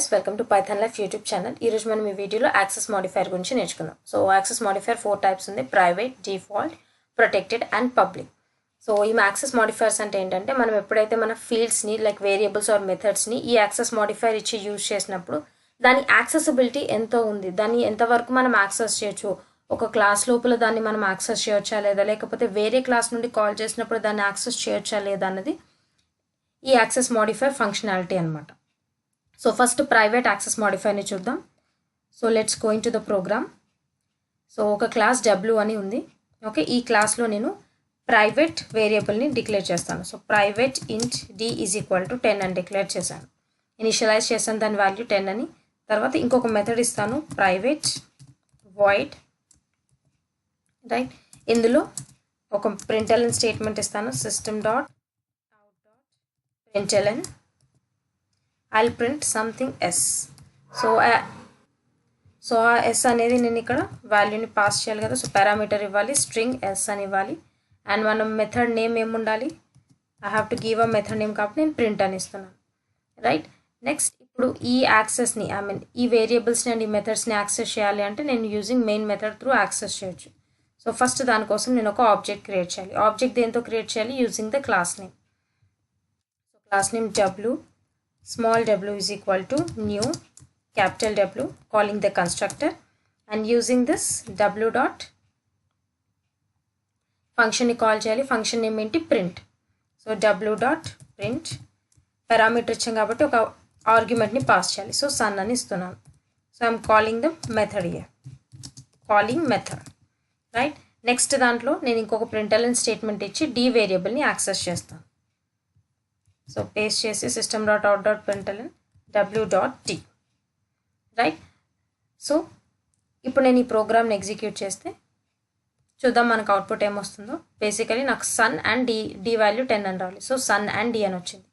guys, welcome to Python Life YouTube channel. ఈ రోజు మనం ఈ వీడియోలో యాక్సెస్ మోడిఫైయర్ గురించి నేర్చుకుందాం. సో యాక్సెస్ మోడిఫైయర్ 4 టైప్స్ ఉంది: private, default, protected and public. So ఈ యాక్సెస్ మోడిఫైయర్స్ అంటే ఏంటంటే మనం ఎప్పుడైతే మన ఫీల్డ్స్ని లైక్ వేరియబుల్స్ ఆర్ మెథడ్స్ని ఈ యాక్సెస్ మోడిఫైయర్ ఇచ్చి యూజ్ చేసినప్పుడు దాని యాక్సెసిబిలిటీ ఎంతో ఉంది, దాన్ని ఎంతవరకు మనం యాక్సెస్ చేయొచ్చు, ఒక క్లాస్ లోపల దాన్ని మనం యాక్సెస్ చేయొచ్చా లేదా, లేకపోతే వేరే క్లాస్ నుండి కాల్ చేసినప్పుడు దాన్ని యాక్సెస్ చేయొచ్చా లేదా అన్నది ఈ యాక్సెస్ మోడిఫైయర్ ఫంక్షనాలిటీ అనమాట. సో ఫస్ట్ ప్రైవేట్ యాక్సెస్ మోడిఫైయర్ని చూద్దాం. So let's go into the program. So ఒక క్లాస్ W అని ఉంది. ఓకే, ఈ క్లాస్లో నేను ప్రైవేట్ వేరియబుల్ని డిక్లేర్ చేస్తాను. సో ప్రైవేట్ ఇంట్ d ఈజ్ ఈక్వల్ టు 10 అని డిక్లేర్ చేశాను. ఇనిషియలైజ్ చేశాను దాని వాల్యూ 10 అని. తర్వాత ఇంకొక మెథడ్ ఇస్తాను, ప్రైవేట్ వాయిడ్ రైట్. ఇందులో ఒక println స్టేట్మెంట్ ఇస్తాను, system dot println I'll print something s. So ఆ s అనేది నేను ఇక్కడ వాల్యూని పాస్ చేయాలి కదా. సో పారామీటర్ ఇవ్వాలి, స్ట్రింగ్ s అని ఇవ్వాలి. అండ్ మనం మెథడ్ నేమ్ ఏమి ఉండాలి, I have to give a method name కాబట్టి నేను ప్రింట్ అని ఇస్తున్నాను రైట్. నెక్స్ట్ ఇప్పుడు ఈ యాక్సెస్ని ఈ వేరియబుల్స్ని అండ్ ఈ మెథడ్స్ని యాక్సెస్ చేయాలి అంటే నేను using main method through access చేయొచ్చు. సో ఫస్ట్ దానికోసం నేను ఒక ఆబ్జెక్ట్ క్రియేట్ చేయాలి. ఆబ్జెక్ట్ దేంతో క్రియేట్ చేయాలి, using the class name. So class name w, small w is equal to new capital W, calling the constructor and using this w dot function ni call cheyali. Function name enti print. So w dot print parameter ichcham kabatti oka argument ni pass cheyali. So sun ani istunanu. So I am calling the method here, calling method right. Next dantlo nenu inkoka println statement ichi d variable ni access chestanu. So paste చేసి system dot out dot println w dot t right. So ఇప్పుడు నేను ఈ ప్రోగ్రామ్ని execute చేస్తే చూద్దాం మనకు output ఏమొస్తుందో. Basically నాకు సన్ అండ్ డి వాల్యూ 10 అని రావాలి. సో సన్ అండ్ డి అని వచ్చింది.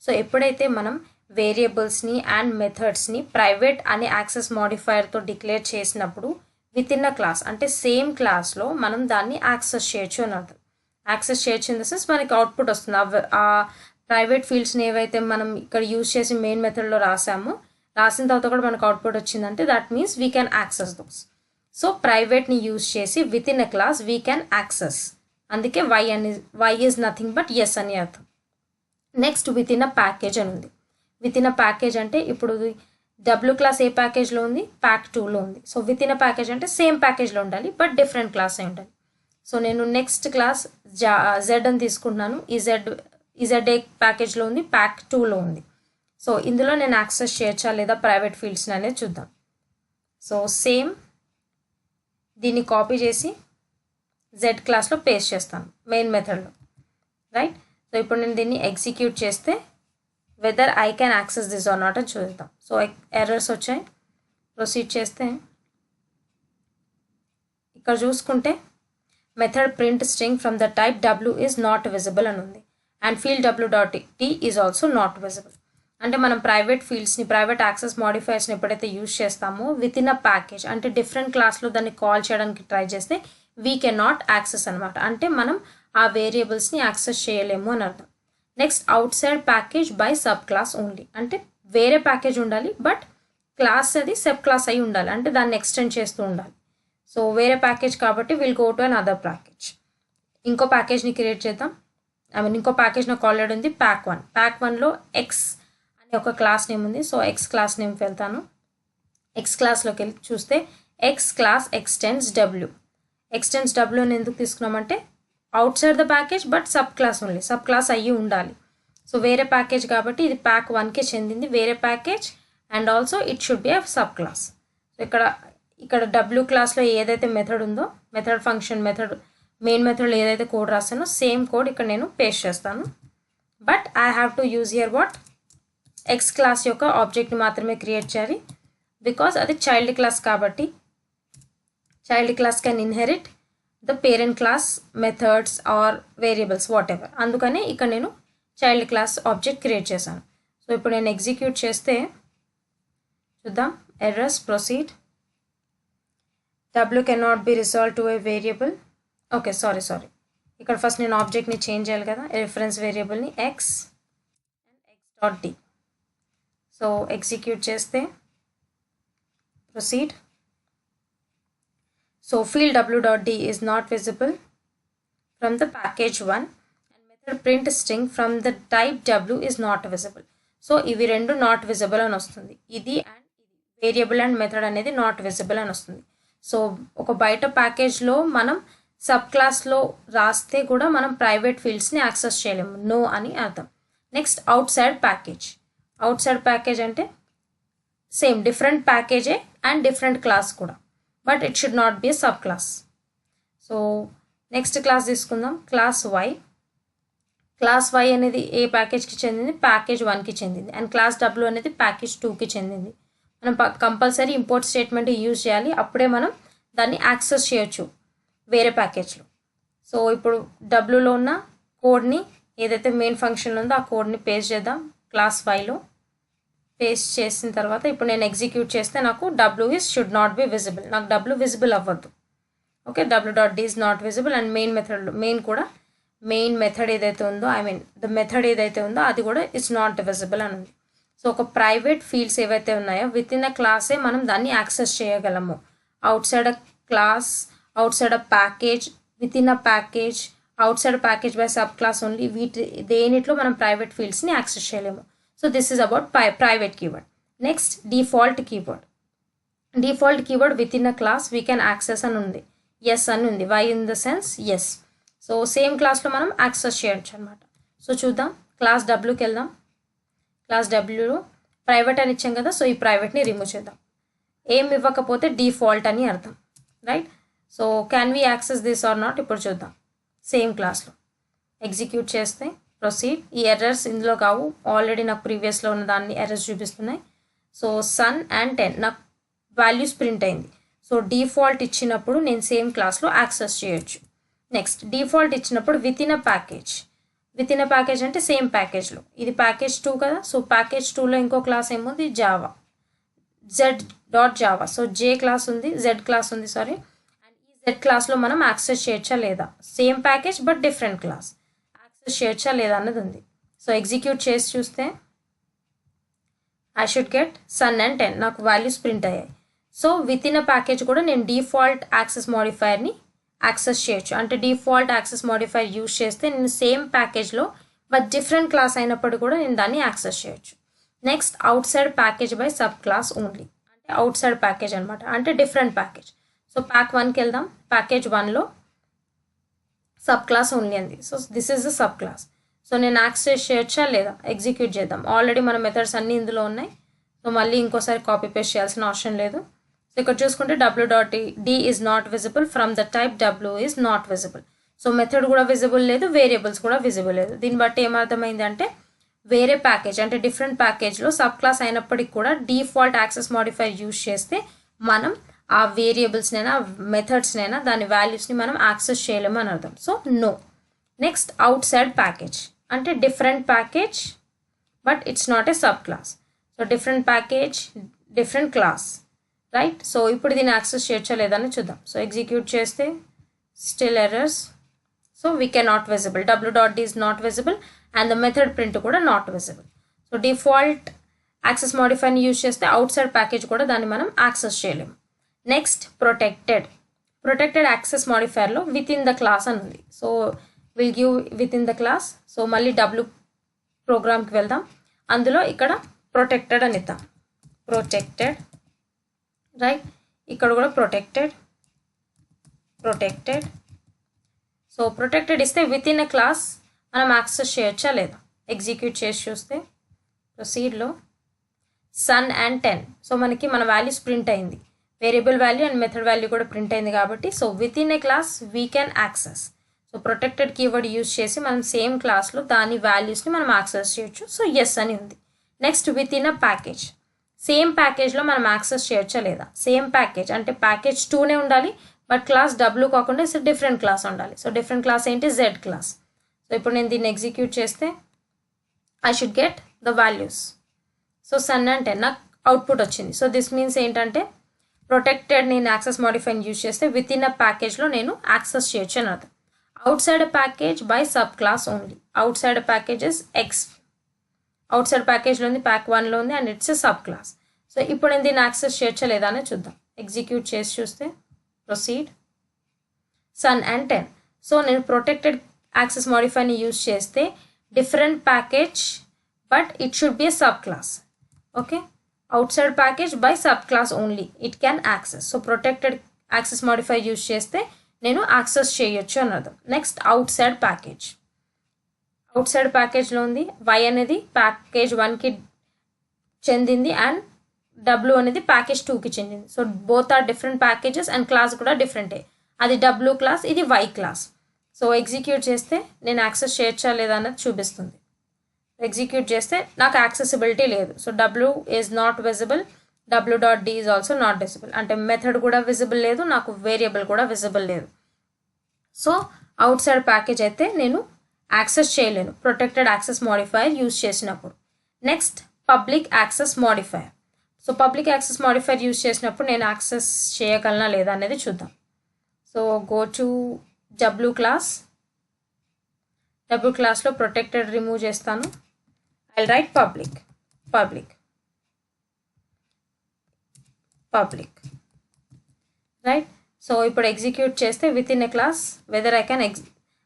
సో ఎప్పుడైతే మనం వేరియబుల్స్ని అండ్ మెథడ్స్ని ప్రైవేట్ అనే యాక్సెస్ మోడిఫైయర్తో డిక్లేర్ చేసినప్పుడు విత్ ఇన్ అ క్లాస్ అంటే సేమ్ క్లాస్లో మనం దాన్ని యాక్సెస్ చేయొచ్చు అని అర్థం. యాక్సెస్ చేయొచ్చు ఇన్ ద సెన్స్ మనకి అవుట్పుట్ వస్తుంది. ఆ ప్రైవేట్ ఫీల్డ్స్ని ఏవైతే మనం ఇక్కడ యూజ్ చేసి మెయిన్ మెథడ్లో రాసిన తర్వాత కూడా మనకు అవుట్పుట్ వచ్చిందంటే that means we can access those. So ప్రైవేట్ని యూజ్ చేసి within a class we can access. అందుకే y is nothing but yes అని అర్థం. Next within a package అని ఉంది. విత్ ఇన్ అ ప్యాకేజ్ అంటే ఇప్పుడు W క్లాస్ ఏ ప్యాకేజ్లో ఉంది, ప్యాక్ 2లో ఉంది. So within a package అంటే సేమ్ ప్యాకేజ్లో ఉండాలి బట్ డిఫరెంట్ క్లాస్ అయి ఉండాలి. సో నేను నెక్స్ట్ క్లాస్ Z అని తీసుకుంటున్నాను. ఈ ZA ప్యాకేజ్లో ఉంది, ప్యాక్ 2లో ఉంది. సో ఇందులో నేను యాక్సెస్ చేయొచ్చా లేదా ప్రైవేట్ ఫీల్డ్స్ని అనేది చూద్దాం. సో సేమ్ దీన్ని కాపీ చేసి Z క్లాస్లో పేస్ట్ చేస్తాను మెయిన్ మెథడ్లో రైట్. సో ఇప్పుడు నేను దీన్ని ఎగ్జిక్యూట్ చేస్తే whether I can access this or not అని చూద్దాం. సో ఎర్రర్స్ వచ్చాయి. ప్రొసీడ్ చేస్తే ఇక్కడ చూసుకుంటే method print string from the type W is not visible అని ఉంది. And field w dot t is also not visible. అంటే మనం ప్రైవేట్ ఫీల్డ్స్ని ప్రైవేట్ యాక్సెస్ మోడిఫైయర్స్ని ఎప్పుడైతే యూజ్ చేస్తామో విత్ ఇన్ అ ప్యాకేజ్ అంటే డిఫరెంట్ క్లాస్లో దాన్ని కాల్ చేయడానికి ట్రై చేస్తే వీ కెన్ నాట్ యాక్సెస్ అనమాట. అంటే మనం ఆ వేరియబుల్స్ని యాక్సెస్ చేయలేము అని అర్థం. Next outside package by subclass only అంటే వేరే ప్యాకేజ్ ఉండాలి బట్ క్లాస్ అది సబ్ క్లాస్ అయి ఉండాలి, అంటే దాన్ని ఎక్స్టెండ్ చేస్తూ ఉండాలి. సో వేరే ప్యాకేజ్ కాబట్టి will go to an other package. ఇంకో ప్యాకేజ్ని క్రియేట్ చేద్దాం. ఇంకో ప్యాకేజ్ నాకు ఆల్రెడీ ఉంది, ప్యాక్ 1. ప్యాక్ 1లో ఎక్స్ అనే ఒక క్లాస్ నేమ్ ఉంది. సో ఎక్స్ క్లాస్ నేమ్కి వెళ్తాను. ఎక్స్ క్లాస్లోకి వెళ్ళి చూస్తే x class extends W. Extends W అని ఎందుకు తీసుకున్నామంటే outside the package but subclass only, subclass అయ్యి ఉండాలి. సో వేరే ప్యాకేజ్ కాబట్టి ఇది ప్యాక్ 1కే చెందింది వేరే package and also it should be a sub class. So ఇక్కడ W క్లాస్లో ఏదైతే మెథడ్ ఉందో మెథడ్ ఫంక్షన్ మెథడ్ మెయిన్ మెథడ్లో ఏదైతే కోడ్ రాస్తానో సేమ్ కోడ్ ఇక్కడ నేను పేస్ట్ చేస్తాను. But I have to use here what X class యొక్క ఆబ్జెక్ట్ని మాత్రమే క్రియేట్ చేయాలి బికాజ్ అది చైల్డ్ క్లాస్ కాబట్టి child class can inherit the parent class methods or variables whatever. అందుకనే ఇక్కడ నేను చైల్డ్ క్లాస్ ఆబ్జెక్ట్ క్రియేట్ చేశాను. సో ఇప్పుడు నేను ఎగ్జిక్యూట్ చేస్తే చూద్దాం errors. Proceed. W cannot be resolve to a variable. Okay sorry ఇక్కడ ఫస్ట్ నేను ఆబ్జెక్ట్ని చేంజ్ చేయాలి కదా, రిఫరెన్స్ వేరియబుల్ని x and x dot d. So execute చేస్తే proceed. So field w.d is not visible from the package 1 and method print string from the type w is not visible. So ఇవి రెండు not visible అని వస్తుంది. ఇది and ఇది variable and method అనేది not visible అని వస్తుంది. సో ఒక బయట ప్యాకేజ్లో మనం సబ్ క్లాస్లో రాస్తే కూడా మనం ప్రైవేట్ ఫీల్డ్స్ని యాక్సెస్ చేయలేము, నో అని అర్థం. Next outside package. Outside package అంటే సేమ్ డిఫరెంట్ ప్యాకేజే అండ్ డిఫరెంట్ క్లాస్ కూడా, but it should not be subclass. So next class తీసుకుందాం, క్లాస్ వై. క్లాస్ వై అనేది ఏ ప్యాకేజ్కి చెందింది? ప్యాకేజ్ 1కి చెందింది. అండ్ క్లాస్ డబ్ల్యూ అనేది ప్యాకేజ్ 2కి చెందింది. మనం కంపల్సరీ ఇంపోర్ట్ స్టేట్మెంట్ యూజ్ చేయాలి, అప్పుడే మనం దాన్ని యాక్సెస్ చేయొచ్చు వేరే ప్యాకేజ్లో. సో ఇప్పుడు డబ్ల్యూలో ఉన్న కోడ్ని ఏదైతే మెయిన్ ఫంక్షన్లో ఉందో ఆ కోడ్ని పేస్ట్ చేద్దాం క్లాస్ వైలో. పేస్ట్ చేసిన తర్వాత ఇప్పుడు నేను ఎగ్జిక్యూట్ చేస్తే నాకు W should not B visible, నాకు డబ్ల్యూ విజిబుల్ అవ్వద్దు. Okay, w.d is not visible and main మెథడ్లో మెయిన్ మెథడ్ ఏదైతే ఉందో ద మెథడ్ ఏదైతే ఉందో అది కూడా ఇట్స్ నాట్ విజిబుల్ అని ఉంది. సో ఒక ప్రైవేట్ ఫీల్డ్స్ ఏవైతే ఉన్నాయో విత్ ఇన్ అ క్లాసే మనం దాన్ని యాక్సెస్ చేయగలము. Outside a class, outside a package, within a package, outside package by subclass only, దేనిట్లో మనం ప్రైవేట్ ఫీల్డ్స్ని యాక్సెస్ చేయలేము. So this is about private keyword. Next default keyword. Default keyword within a class we can access అని ఉంది, yes అని ఉంది. Why in the sense yes. So same క్లాస్లో మనం యాక్సెస్ చేయొచ్చు అనమాట. సో చూద్దాం, క్లాస్ డబ్ల్యూకి వెళ్దాం. క్లాస్ డబ్ల్యూలో ప్రైవేట్ అని ఇచ్చాం కదా, సో ఈ ప్రైవేట్ని రిమూవ్ చేద్దాం. ఏం ఇవ్వకపోతే డిఫాల్ట్ అని అర్థం, right? So can we access this or not ఇప్పుడు చూద్దాం. సేమ్ క్లాస్లో ఎగ్జిక్యూట్ చేస్తే ప్రొసీడ్. ఈ ఎర్రర్స్ ఇందులో కావు, ఆల్రెడీ నాకు ప్రీవియస్లో ఉన్న దాన్ని ఎర్రర్స్ చూపిస్తున్నాయి. సో సన్ అండ్ 10 నాకు వాల్యూస్ ప్రింట్ అయింది. సో డిఫాల్ట్ ఇచ్చినప్పుడు నేను సేమ్ క్లాస్లో యాక్సెస్ చేయొచ్చు. నెక్స్ట్ డిఫాల్ట్ ఇచ్చినప్పుడు with in a package. Within a package అంటే సేమ్ ప్యాకేజ్లో, ఇది ప్యాకేజ్ 2 కదా. సో ప్యాకేజ్ 2లో ఇంకో క్లాస్ ఏముంది? Java, z.java. So J class ఉంది, జెడ్ క్లాస్ ఉంది, సారీ. అండ్ ఈ జెడ్ క్లాస్లో మనం యాక్సెస్ చేయొచ్చా లేదా? Same package but different class, access చేయొచ్చా లేదా అన్నది ఉంది. సో ఎగ్జిక్యూట్ చేసి చూస్తే I should get sum and 10, నాకు వాల్యూస్ ప్రింట్ అయ్యాయి. So within a package కూడా నేను డిఫాల్ట్ యాక్సెస్ మోడిఫైయర్ని యాక్సెస్ చేయొచ్చు. అంటే డిఫాల్ట్ యాక్సెస్ మోడిఫైర్ యూజ్ చేస్తే నేను సేమ్ ప్యాకేజ్లో బట్ డిఫరెంట్ క్లాస్ అయినప్పుడు కూడా నేను దాన్ని యాక్సెస్ చేయొచ్చు. Next outside package by subclass only, అంటే అవుట్ సైడ్ ప్యాకేజ్ అనమాట, అంటే డిఫరెంట్ ప్యాకేజ్. సో ప్యాక్ 1కి వెళ్దాం. ప్యాకేజ్ 1లో సబ్ క్లాస్ ఓన్లీ అంది. So this is the sub class. So నేను యాక్సెస్ చేయొచ్చా లేదా? ఎగ్జిక్యూట్ చేద్దాం. ఆల్రెడీ మన మెథడ్స్ అన్నీ ఇందులో ఉన్నాయి, సో మళ్ళీ ఇంకోసారి కాపీ పేస్ట్ చేయాల్సిన అవసరం లేదు. సో ఇక్కడ చూసుకుంటే w.d is not visible from the type w is not visible. So method కూడా విజిబుల్ లేదు, వేరియబుల్స్ కూడా విజిబుల్ లేదు. దీన్ని బట్టి ఏమర్థమైంది అంటే వేరే ప్యాకేజ్ అంటే డిఫరెంట్ ప్యాకేజ్లో సబ్ క్లాస్ అయినప్పటికీ కూడా డిఫాల్ట్ యాక్సెస్ మోడిఫైర్ యూజ్ చేస్తే మనం ఆ వేరియబుల్స్నైనా మెథడ్స్నైనా దాని వాల్యూస్ని మనం యాక్సెస్ చేయలేము అని అర్థం. So no. Next outside package అంటే different package but it's not a subclass. So different package, different class, right? So ఇప్పుడు దీన్ని యాక్సెస్ చేయొచ్చా లేదని చూద్దాం. సో ఎగ్జిక్యూట్ చేస్తే still errors. So we can not visible, w.d is not visible and the method print కూడా not visible. So default access మోడిఫైర్ని use చేస్తే outside package కూడా దాన్ని మనం యాక్సెస్ చేయలేము. Next protected access మోడిఫైర్లో with in the class అని ఉంది. So will give with in the class. So మళ్ళీ డబ్ల్యూ ప్రోగ్రామ్కి వెళ్దాం. అందులో ఇక్కడ ప్రొటెక్టెడ్ అని ఇద్దాం, ప్రొటెక్టెడ్, రైట్? ఇక్కడ కూడా ప్రొటెక్టెడ్. సో ప్రొటెక్టెడ్ ఇస్తే విత్ ఇన్ అ క్లాస్ మనం యాక్సెస్ చేయొచ్చా లేదా? ఎగ్జిక్యూట్ చేసి చూస్తే ప్రొసీడ్లో సన్ అండ్ 10. సో మనకి మన వాల్యూస్ ప్రింట్ అయింది, variable value and method value కూడా ప్రింట్ అయింది కాబట్టి so with in a class we can access. So protected keyword use చేసి మనం సేమ్ క్లాస్లో దాని వాల్యూస్ని మనం యాక్సెస్ చేయొచ్చు. సో ఎస్ అని ఉంది. Next within a package, same ప్యాకేజ్లో మనం యాక్సెస్ చేయొచ్చా లేదా? సేమ్ ప్యాకేజ్ అంటే ప్యాకేజ్ 2నే ఉండాలి బట్ క్లాస్ డబ్ల్యూ కాకుండా డిఫరెంట్ క్లాస్ ఉండాలి. సో డిఫరెంట్ క్లాస్ ఏంటి? Z class. సో ఇప్పుడు నేను దీన్ని ఎగ్జిక్యూట్ చేస్తే I should get the values. So sun and 10 నాకు అవుట్పుట్ వచ్చింది. సో దిస్ మీన్స్ ఏంటంటే ప్రొటెక్టెడ్ నేను యాక్సెస్ మోడిఫైని యూజ్ చేస్తే విత్ ఇన్ అ ప్యాకేజ్లో నేను యాక్సెస్ చేయొచ్చు అని అర్థం. Outside a package by subclass only. Outside a packages x. Outside ప్యాకేజ్లో ఉంది, ప్యాక్ 1లో ఉంది and it's a subclass. So ఇప్పుడు నేను దీన్ని యాక్సెస్ చేయొచ్చా లేదా అని చూద్దాం. ఎగ్జిక్యూట్ చేసి చూస్తే ప్రొసీడ్ సన్ అండ్ 10. సో నేను ప్రొటెక్టెడ్ యాక్సెస్ మాడిఫైర్ని యూజ్ చేస్తే different package but it should be a sub class. Okay, outside package by subclass only it can access. So protected access modifier use చేస్తే నేను access చేయొచ్చు అన్నది. Next outside package. Outside ప్యాకేజ్లో ఉంది y అనేది package 1కి చెందింది and w అనేది package 2కి చెందింది. So both are different packages and class కూడా డిఫరెంటే. అది w క్లాస్, ఇది y క్లాస్. సో ఎగ్జిక్యూట్ చేస్తే నేను యాక్సెస్ చేయొచ్చా లేదా అన్నది చూపిస్తుంది. ఎగ్జిక్యూట్ చేస్తే నాకు యాక్సెసిబిలిటీ లేదు. So w is not visible, w.d is also not visible. అంటే మెథడ్ కూడా విజిబుల్ లేదు, నాకు వేరియబుల్ కూడా విజిబుల్ లేదు. సో అవుట్ సైడ్ ప్యాకేజ్ అయితే నేను యాక్సెస్ చేయలేను ప్రొటెక్టెడ్ యాక్సెస్ మాడిఫైర్ యూజ్ చేసినప్పుడు. Next public access modifier. So public access modifier use చేసినప్పుడు నేను యాక్సెస్ చేయగలనా లేదా అనేది చూద్దాం. So go to w class. w క్లాస్లో ప్రొటెక్టెడ్ రిమూవ్ చేస్తాను. I'll write public right. So ఇప్పుడు ఎగ్జిక్యూట్ చేస్తే within a class whether I can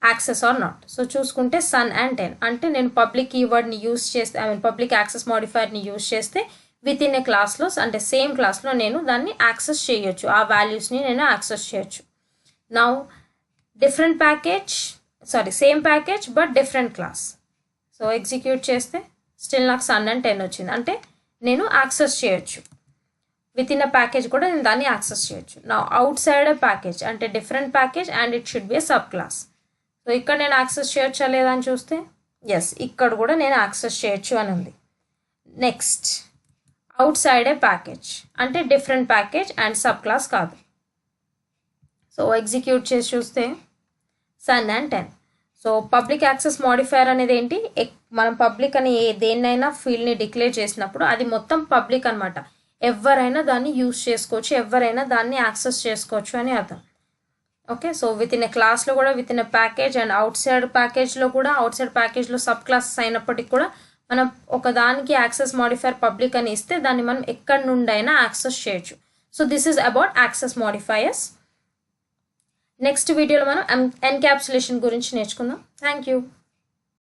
access or not. So చూసుకుంటే సన్ అండ్ 10 అంటే నేను పబ్లిక్ కీవర్డ్ని యూజ్ చేస్తే పబ్లిక్ యాక్సెస్ మాడిఫైర్ని యూజ్ చేస్తే విత్ ఇన్ ఎ క్లాస్లో అంటే సేమ్ క్లాస్లో నేను దాన్ని యాక్సెస్ చేయొచ్చు, ఆ వాల్యూస్ని నేను యాక్సెస్ చేయొచ్చు. Now different package same package but different class. So execute చేస్తే స్టిల్ నాకు సన్ అండ్ 10 వచ్చింది, అంటే నేను యాక్సెస్ చేయొచ్చు. విత్ ఇన్ అ ప్యాకేజ్ కూడా నేను దాన్ని యాక్సెస్ చేయొచ్చు. నా అవుట్ సైడ్ ప్యాకేజ్ అంటే different package and it should be a subclass. So ఇక్కడ నేను యాక్సెస్ చేయొచ్చా లేదా అని చూస్తే ఎస్, ఇక్కడ కూడా నేను యాక్సెస్ చేయొచ్చు అని ఉంది. నెక్స్ట్ అవుట్ సైడ్ ప్యాకేజ్ అంటే different package and subclass కాదు. సో ఎగ్జిక్యూట్ చేసి చూస్తే sum and 10. So public access modifier అనేది ఏంటి, మనం పబ్లిక్ అని దేన్నైనా ఫీల్డ్ని డిక్లేర్ చేసినప్పుడు అది మొత్తం పబ్లిక్ అనమాట. ఎవరైనా దాన్ని యూజ్ చేసుకోవచ్చు, ఎవరైనా దాన్ని యాక్సెస్ చేసుకోవచ్చు అని అర్థం. Okay, so within a క్లాస్లో కూడా within a package and outside ప్యాకేజ్లో కూడా అవుట్ సైడ్ ప్యాకేజ్లో సబ్ క్లాసెస్ అయినప్పటికీ కూడా మనం ఒక దానికి యాక్సెస్ మాడిఫైర్ పబ్లిక్ అని ఇస్తే దాన్ని మనం ఎక్కడి నుండైనా యాక్సెస్ చేయొచ్చు. So this is about access modifiers. Next వీడియోలో మనం ఎన్క్యాప్సులేషన్ గురించి నేర్చుకుందాం. Thank you.